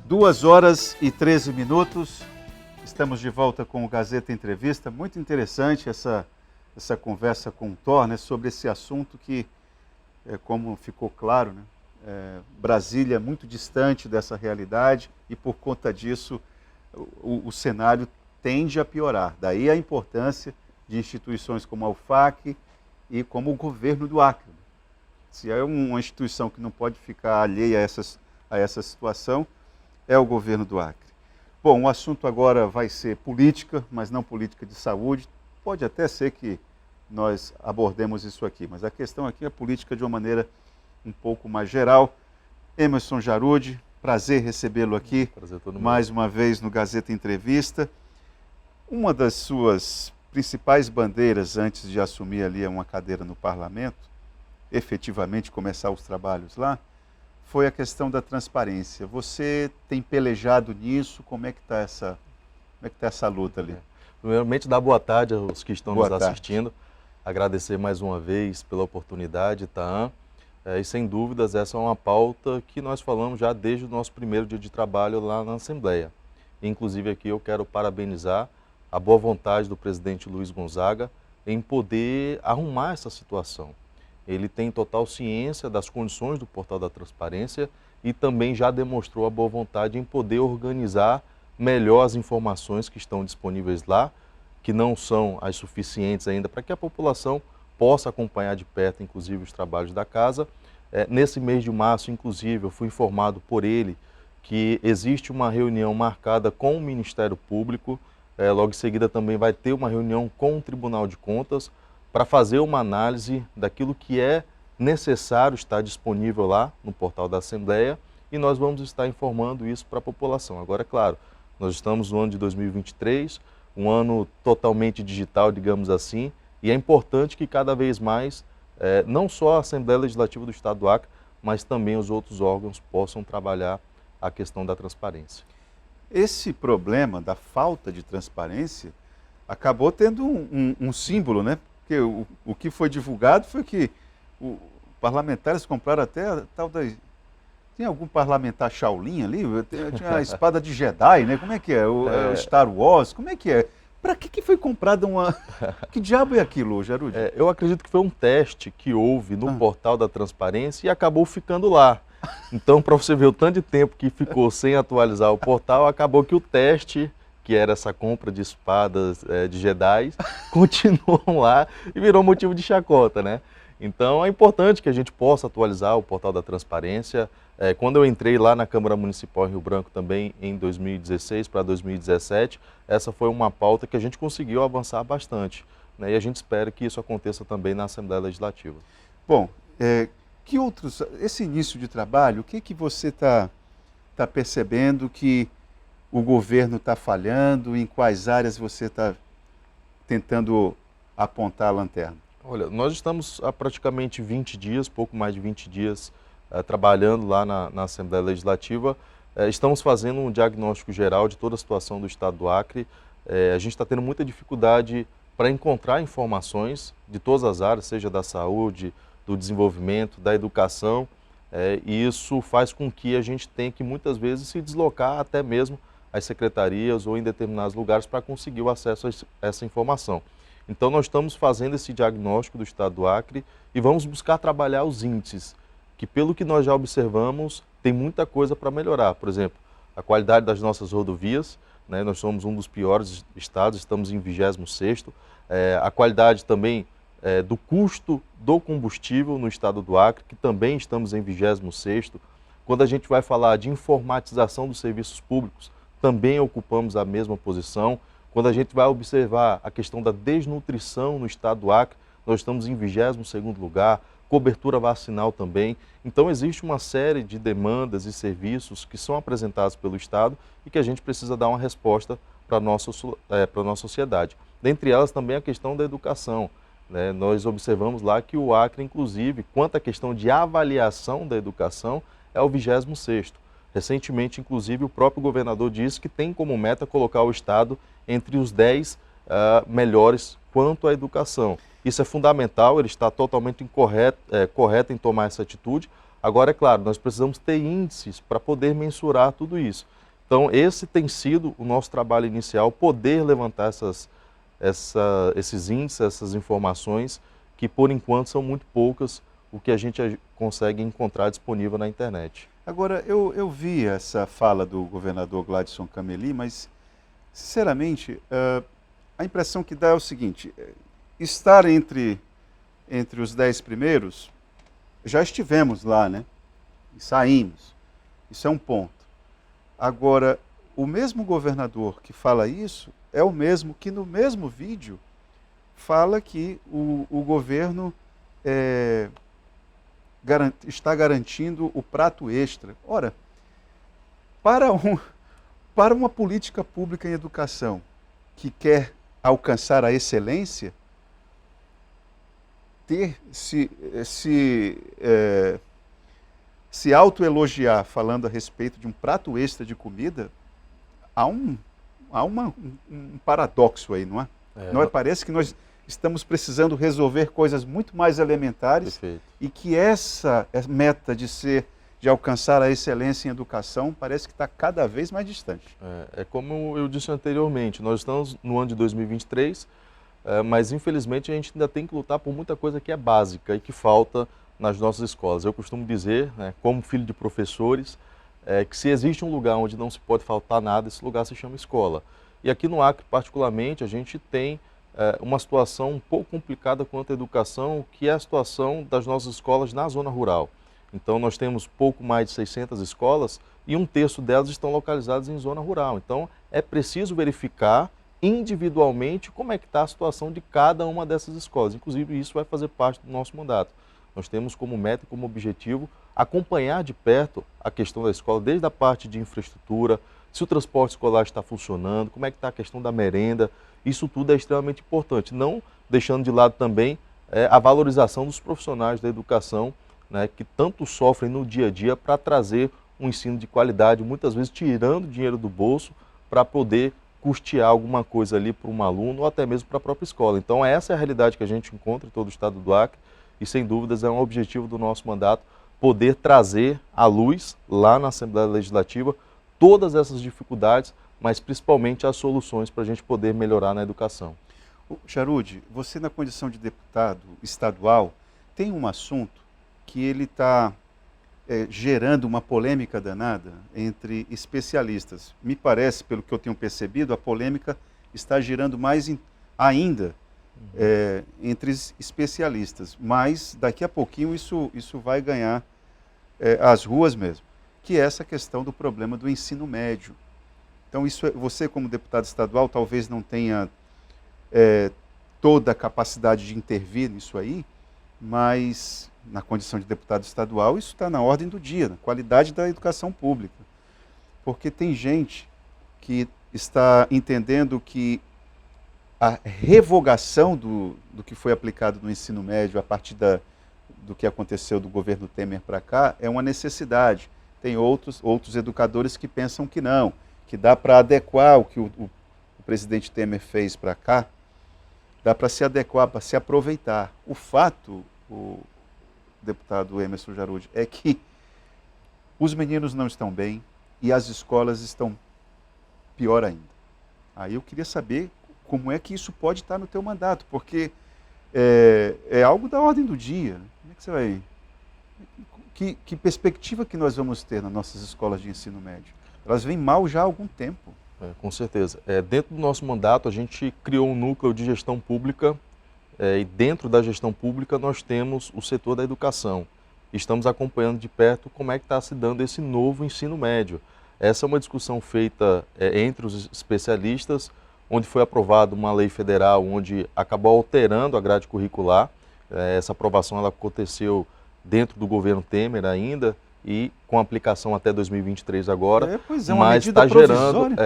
2h13. Estamos de volta com o Gazeta Entrevista. Muito interessante essa conversa com o Thor, né, sobre esse assunto que, como ficou claro, né, Brasília é muito distante dessa realidade e, por conta disso, o cenário tende a piorar. Daí a importância de instituições como a UFAC e como o governo do Acre. Se é uma instituição que não pode ficar alheia a essa situação, é o governo do Acre. Bom, o assunto agora vai ser política, mas não política de saúde. Pode até ser que nós abordemos isso aqui, mas a questão aqui é política de uma maneira um pouco mais geral. Emerson Jarudi, prazer recebê-lo aqui mais uma vez no Gazeta Entrevista. Uma das suas principais bandeiras antes de assumir ali uma cadeira no parlamento, efetivamente começar os trabalhos lá, foi a questão da transparência. Você tem pelejado nisso? Como é que está essa luta ali? Primeiramente, dar boa tarde aos que estão nos assistindo. Agradecer mais uma vez pela oportunidade, Taan. E sem dúvidas, essa é uma pauta que nós falamos já desde o nosso primeiro dia de trabalho lá na Assembleia. Inclusive aqui eu quero parabenizar a boa vontade do presidente Luiz Gonzaga em poder arrumar essa situação. Ele tem total ciência das condições do Portal da Transparência e também já demonstrou a boa vontade em poder organizar melhor as informações que estão disponíveis lá, que não são as suficientes ainda para que a população possa acompanhar de perto, inclusive, os trabalhos da casa. Nesse mês de março, inclusive, eu fui informado por ele que existe uma reunião marcada com o Ministério Público, logo em seguida também vai ter uma reunião com o Tribunal de Contas, para fazer uma análise daquilo que é necessário estar disponível lá no portal da Assembleia e nós vamos estar informando isso para a população. Agora, é claro, nós estamos no ano de 2023, um ano totalmente digital, digamos assim, e é importante que cada vez mais, não só a Assembleia Legislativa do Estado do Acre, mas também os outros órgãos possam trabalhar a questão da transparência. Esse problema da falta de transparência acabou tendo um símbolo, né? Porque o que foi divulgado foi que parlamentares compraram até a tal da... Tem algum parlamentar Shaolin ali? Tinha a espada de Jedi, né? Como é que é? O Star Wars? Como é que é? Para que foi comprada uma... Que diabo é aquilo, Jarudi? Eu acredito que foi um teste que houve no portal da transparência e acabou ficando lá. Então, para você ver o tanto de tempo que ficou sem atualizar o portal, acabou que o teste, que era essa compra de espadas de Jedi, continuam lá e virou motivo de chacota, né? Então é importante que a gente possa atualizar o portal da transparência. Quando eu entrei lá na Câmara Municipal em Rio Branco também em 2016 para 2017, essa foi uma pauta que a gente conseguiu avançar bastante, né? E a gente espera que isso aconteça também na Assembleia Legislativa. Bom, esse início de trabalho, o que você está percebendo que o governo está falhando, em quais áreas você está tentando apontar a lanterna? Olha, nós estamos há praticamente 20 dias, pouco mais de 20 dias, trabalhando lá na Assembleia Legislativa. Estamos fazendo um diagnóstico geral de toda a situação do Estado do Acre. A gente está tendo muita dificuldade para encontrar informações de todas as áreas, seja da saúde, do desenvolvimento, da educação, e isso faz com que a gente tenha que muitas vezes se deslocar até mesmo às secretarias ou em determinados lugares para conseguir o acesso a essa informação. Então nós estamos fazendo esse diagnóstico do Estado do Acre e vamos buscar trabalhar os índices, que pelo que nós já observamos, tem muita coisa para melhorar. Por exemplo, a qualidade das nossas rodovias, né? Nós somos um dos piores estados, estamos em 26º. A qualidade também do custo do combustível no Estado do Acre, que também estamos em 26º. Quando a gente vai falar de informatização dos serviços públicos, também ocupamos a mesma posição. Quando a gente vai observar a questão da desnutrição no Estado do Acre, nós estamos em 22º lugar, cobertura vacinal também. Então existe uma série de demandas e serviços que são apresentados pelo Estado e que a gente precisa dar uma resposta para a nossa sociedade. Dentre elas também a questão da educação, né? Nós observamos lá que o Acre, inclusive, quanto à questão de avaliação da educação, é o 26º. Recentemente, inclusive, o próprio governador disse que tem como meta colocar o Estado entre os 10 melhores quanto à educação. Isso é fundamental, ele está totalmente correto em tomar essa atitude. Agora, é claro, nós precisamos ter índices para poder mensurar tudo isso. Então, esse tem sido o nosso trabalho inicial, poder levantar esses índices, essas informações, que por enquanto são muito poucas, o que a gente consegue encontrar disponível na internet. Agora, eu vi essa fala do governador Gladson Cameli, mas, sinceramente, a impressão que dá é o seguinte: estar entre os 10 primeiros, já estivemos lá, né? E saímos. Isso é um ponto. Agora, o mesmo governador que fala isso é o mesmo que no mesmo vídeo fala que o governo está garantindo o prato extra. Ora, para uma política pública em educação que quer alcançar a excelência, se autoelogiar falando a respeito de um prato extra de comida, há um paradoxo aí, não é? Parece que nós estamos precisando resolver coisas muito mais elementares. Perfeito. E que essa meta de alcançar a excelência em educação parece que está cada vez mais distante. É como eu disse anteriormente, nós estamos no ano de 2023, mas infelizmente a gente ainda tem que lutar por muita coisa que é básica e que falta nas nossas escolas. Eu costumo dizer, né, como filho de professores, que se existe um lugar onde não se pode faltar nada, esse lugar se chama escola. E aqui no Acre, particularmente, a gente tem uma situação um pouco complicada quanto à educação, que é a situação das nossas escolas na zona rural. Então, nós temos pouco mais de 600 escolas e um terço delas estão localizadas em zona rural. Então, é preciso verificar individualmente como é que está a situação de cada uma dessas escolas. Inclusive, isso vai fazer parte do nosso mandato. Nós temos como meta e como objetivo acompanhar de perto a questão da escola, desde a parte de infraestrutura, se o transporte escolar está funcionando, como é que está a questão da merenda. Isso tudo é extremamente importante, não deixando de lado também a valorização dos profissionais da educação, né, que tanto sofrem no dia a dia para trazer um ensino de qualidade, muitas vezes tirando dinheiro do bolso para poder custear alguma coisa ali para um aluno ou até mesmo para a própria escola. Então essa é a realidade que a gente encontra em todo o estado do Acre e sem dúvidas é um objetivo do nosso mandato poder trazer à luz lá na Assembleia Legislativa todas essas dificuldades, mas principalmente as soluções para a gente poder melhorar na educação. Charude, você na condição de deputado estadual tem um assunto que ele está gerando uma polêmica danada entre especialistas. Me parece, pelo que eu tenho percebido, a polêmica está girando mais ainda entre especialistas, mas daqui a pouquinho isso vai ganhar as ruas mesmo, que é essa questão do problema do ensino médio. Então, você como deputado estadual talvez não tenha toda a capacidade de intervir nisso aí, mas na condição de deputado estadual isso está na ordem do dia, na qualidade da educação pública. Porque tem gente que está entendendo que a revogação do que foi aplicado no ensino médio a partir do que aconteceu do governo Temer para cá é uma necessidade. Tem outros educadores que pensam que não, que dá para adequar o que o presidente Temer fez para cá, dá para se adequar, para se aproveitar. O fato, o deputado Emerson Jarude, é que os meninos não estão bem e as escolas estão pior ainda. Aí eu queria saber como é que isso pode estar no teu mandato, porque é algo da ordem do dia. Como é que você vai... Que perspectiva que nós vamos ter nas nossas escolas de ensino médio? Elas vêm mal já há algum tempo. Com certeza. Dentro do nosso mandato, a gente criou um núcleo de gestão pública e dentro da gestão pública nós temos o setor da educação. Estamos acompanhando de perto como é que está se dando esse novo ensino médio. Essa é uma discussão feita entre os especialistas, onde foi aprovada uma lei federal, onde acabou alterando a grade curricular. Essa aprovação ela aconteceu dentro do governo Temer ainda, e com aplicação até 2023 agora, pois é, uma medida provisória.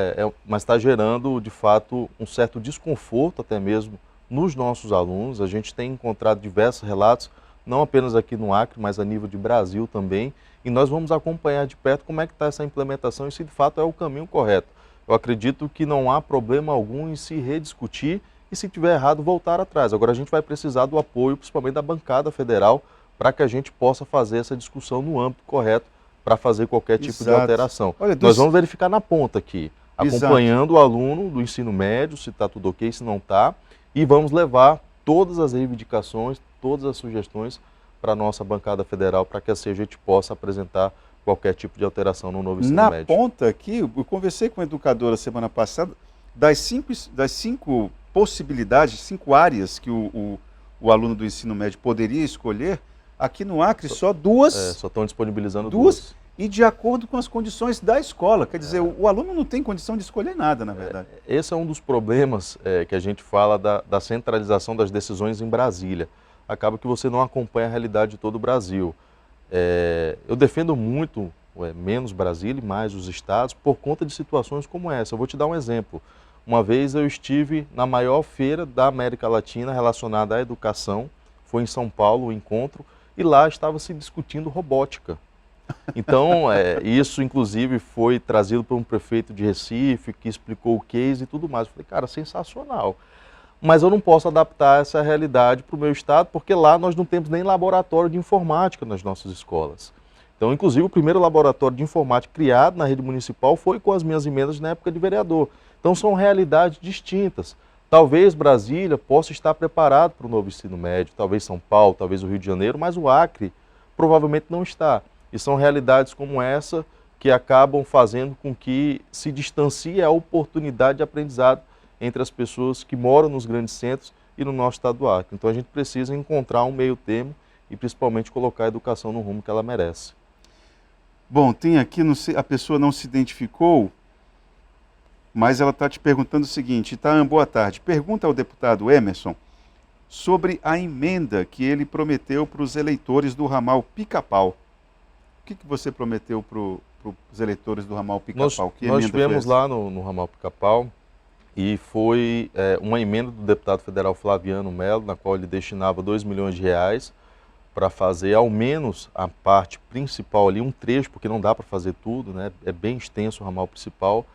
Mas está gerando, de fato, um certo desconforto até mesmo nos nossos alunos. A gente tem encontrado diversos relatos, não apenas aqui no Acre, mas a nível de Brasil também, e nós vamos acompanhar de perto como é que está essa implementação e se de fato é o caminho correto. Eu acredito que não há problema algum em se rediscutir e se tiver errado voltar atrás. Agora a gente vai precisar do apoio, principalmente da bancada federal, para que a gente possa fazer essa discussão no âmbito correto para fazer qualquer tipo de Exato. alteração. Olha, Nós vamos verificar na ponta aqui, Exato. acompanhando o aluno do ensino médio, se está tudo ok, se não está, e vamos levar todas as reivindicações, todas as sugestões para a nossa bancada federal, para que assim a gente possa apresentar qualquer tipo de alteração no novo ensino Na médio. ponta aqui, eu conversei com a educadora semana passada, das cinco possibilidades, 5 áreas que o aluno do ensino médio poderia escolher, aqui no Acre só duas. Só estão disponibilizando duas. E de acordo com as condições da escola. Quer dizer, o aluno não tem condição de escolher nada, na verdade. Esse é um dos problemas que a gente fala da centralização das decisões em Brasília. Acaba que você não acompanha a realidade de todo o Brasil. Eu defendo muito menos Brasília e mais os estados por conta de situações como essa. Eu vou te dar um exemplo. Uma vez eu estive na maior feira da América Latina relacionada à educação, foi em São Paulo o encontro, e lá estava se discutindo robótica. Então, isso inclusive foi trazido por um prefeito de Recife, que explicou o case e tudo mais. Eu falei, cara, sensacional. Mas eu não posso adaptar essa realidade para o meu estado, porque lá nós não temos nem laboratório de informática nas nossas escolas. Então, inclusive, o primeiro laboratório de informática criado na rede municipal foi com as minhas emendas na época de vereador. Então, são realidades distintas. Talvez Brasília possa estar preparado para o novo ensino médio, talvez São Paulo, talvez o Rio de Janeiro, mas o Acre provavelmente não está. E são realidades como essa que acabam fazendo com que se distancie a oportunidade de aprendizado entre as pessoas que moram nos grandes centros e no nosso estado do Acre. Então a gente precisa encontrar um meio termo e principalmente colocar a educação no rumo que ela merece. Bom, tem aqui, a pessoa não se identificou, mas ela está te perguntando o seguinte: Itaã, boa tarde. Pergunta ao deputado Emerson sobre a emenda que ele prometeu para os eleitores do ramal Pica-Pau. O que você prometeu para os eleitores do ramal Pica-Pau? Nós estivemos lá no ramal Pica-Pau e foi uma emenda do deputado federal Flaviano Melo, na qual ele destinava 2 milhões de reais para fazer ao menos a parte principal ali, um trecho, porque não dá para fazer tudo, né? É bem extenso o ramal principal,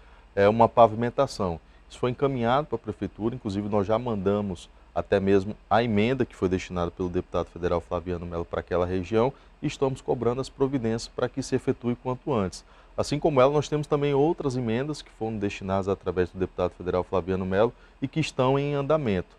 uma pavimentação. Isso foi encaminhado para a prefeitura, inclusive nós já mandamos até mesmo a emenda que foi destinada pelo deputado federal Flaviano Melo para aquela região e estamos cobrando as providências para que se efetue quanto antes. Assim como ela, nós temos também outras emendas que foram destinadas através do deputado federal Flaviano Melo e que estão em andamento.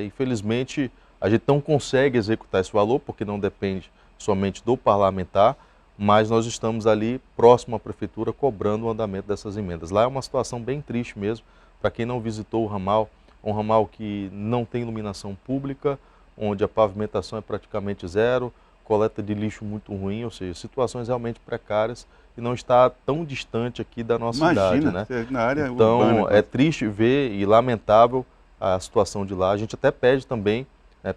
Infelizmente, a gente não consegue executar esse valor porque não depende somente do parlamentar, mas nós estamos ali próximo à prefeitura cobrando o andamento dessas emendas. Lá é uma situação bem triste mesmo, para quem não visitou o ramal, um ramal que não tem iluminação pública, onde a pavimentação é praticamente zero, coleta de lixo muito ruim, ou seja, situações realmente precárias e não está tão distante aqui da nossa cidade, né? Na área então, urbana. É triste ver e lamentável a situação de lá. A gente até pede também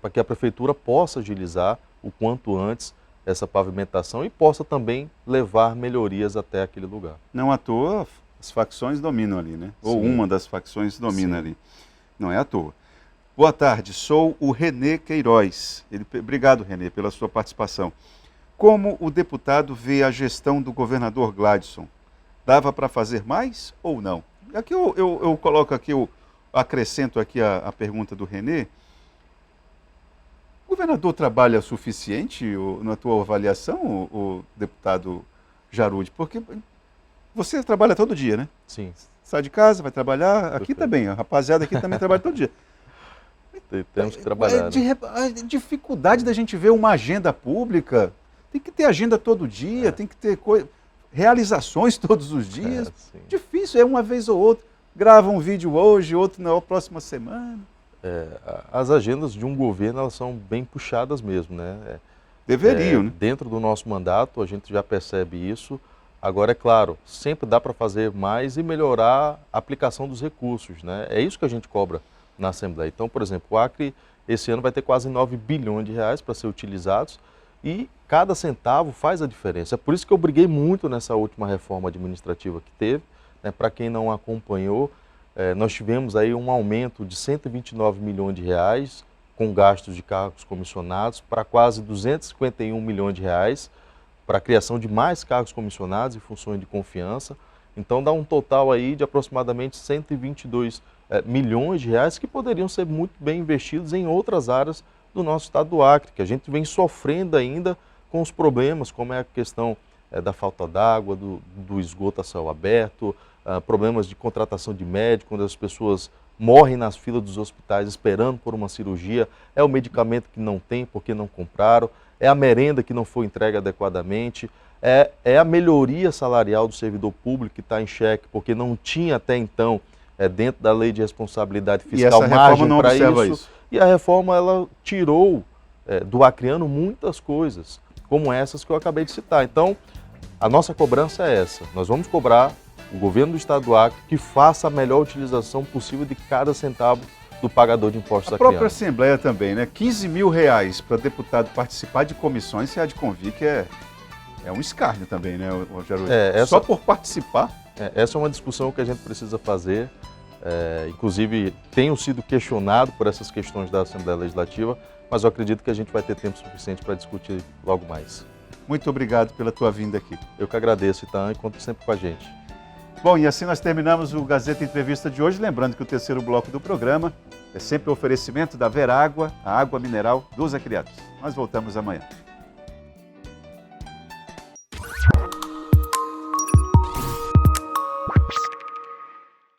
para que a prefeitura possa agilizar o quanto antes essa pavimentação e possa também levar melhorias até aquele lugar. Não à toa, as facções dominam ali, né? Ou uma das facções domina ali. Não é à toa. Boa tarde, sou o Renê Queiroz. Obrigado, Renê, pela sua participação. Como o deputado vê a gestão do governador Gladson? Dava para fazer mais ou não? Aqui eu coloco aqui, eu acrescento aqui a pergunta do Renê. O governador trabalha o suficiente, na tua avaliação, o deputado Jarud? Porque você trabalha todo dia, né? Sim. Sai de casa, vai trabalhar. Aqui também, a rapaziada aqui também trabalha todo dia. Temos que trabalhar. A dificuldade da gente ver uma agenda pública. Tem que ter agenda todo dia, tem que ter realizações todos os dias. Difícil, é uma vez ou outra. Grava um vídeo hoje, outro na próxima semana. As agendas de um governo, elas são bem puxadas mesmo, né? Deveriam, né? Dentro do nosso mandato, a gente já percebe isso. Agora, é claro, sempre dá para fazer mais e melhorar a aplicação dos recursos, né? É isso que a gente cobra na Assembleia. Então, por exemplo, o Acre, esse ano vai ter quase 9 bilhões de reais para ser utilizados e cada centavo faz a diferença. É por isso que eu briguei muito nessa última reforma administrativa que teve, né? Para quem não acompanhou, nós tivemos aí um aumento de 129 milhões de reais com gastos de cargos comissionados para quase 251 milhões de reais para a criação de mais cargos comissionados e funções de confiança. Então dá um total aí de aproximadamente 122 milhões de reais que poderiam ser muito bem investidos em outras áreas do nosso estado do Acre, que a gente vem sofrendo ainda com os problemas, como é a questão da falta d'água, do esgoto a céu aberto, problemas de contratação de médico, quando as pessoas morrem nas filas dos hospitais esperando por uma cirurgia, é o medicamento que não tem porque não compraram, é a merenda que não foi entregue adequadamente, é a melhoria salarial do servidor público que está em xeque, porque não tinha até então, dentro da lei de responsabilidade fiscal, margem para isso. E a reforma ela tirou do acreano muitas coisas, como essas que eu acabei de citar. Então, a nossa cobrança é essa. Nós vamos cobrar o governo do estado do Acre que faça a melhor utilização possível de cada centavo do pagador de impostos acreano. A própria Assembleia também, né? R$15 mil para deputado participar de comissões, você há de convir que é um escárnio também, né, Rogério? Só por participar. Essa é uma discussão que a gente precisa fazer. Inclusive, tenho sido questionado por essas questões da Assembleia Legislativa, mas eu acredito que a gente vai ter tempo suficiente para discutir logo mais. Muito obrigado pela tua vinda aqui. Eu que agradeço, Itan, e conto sempre com a gente. Bom, e assim nós terminamos o Gazeta Entrevista de hoje, lembrando que o terceiro bloco do programa é sempre o oferecimento da Verágua, a água mineral dos acriados. Nós voltamos amanhã.